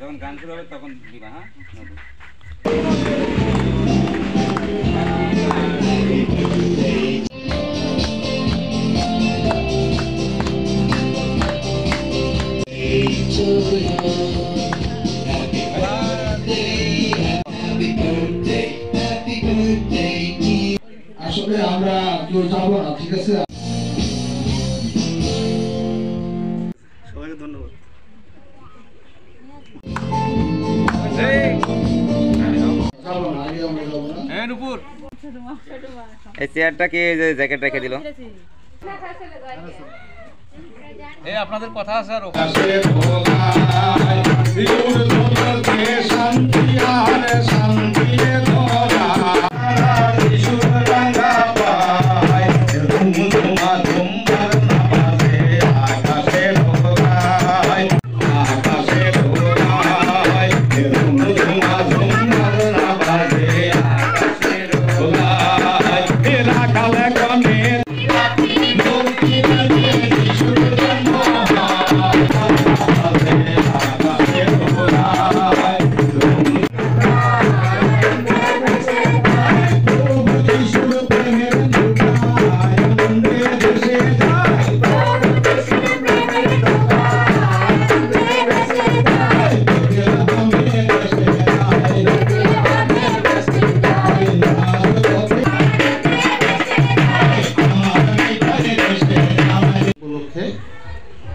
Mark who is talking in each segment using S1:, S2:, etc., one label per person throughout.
S1: যখন গান শুরু হবে তখন দিবা। হ্যাঁ,
S2: আসলে আমরা কেউ যাবো না, ঠিক আছে?
S1: সবাইকে ধন্যবাদ। এই চেয়ারটা কে জ্যাকেট রেখে দিল? এই আপনাদের কথা আছে আর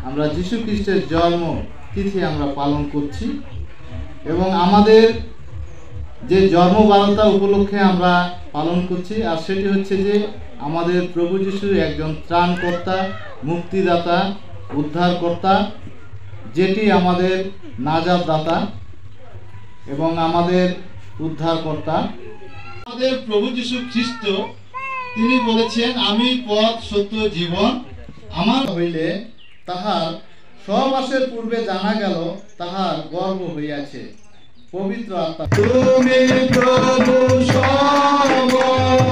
S2: আমরা যীশু খ্রিস্টের জন্ম তিথি আমরা পালন করছি এবং আমাদের যে জন্মবারতা উপলক্ষে আমরা পালন করছি, আর সেটি হচ্ছে যে আমাদের প্রভু যীশু একজন ত্রাণকর্তা, মুক্তিদাতা, উদ্ধারকর্তা, যেটি আমাদের নাজাত দাতা এবং আমাদের উদ্ধারকর্তা। আমাদের প্রভু যীশু খ্রিস্ট তিনি বলেছেন, আমি পথ সত্য জীবন, আমার হইলে তাহার সহবাসের পূর্বে জানা গেল তাহার গর্ব হইয়াছে। পবিত্র আত্মা তুমি প্রভু সর্বস্থানে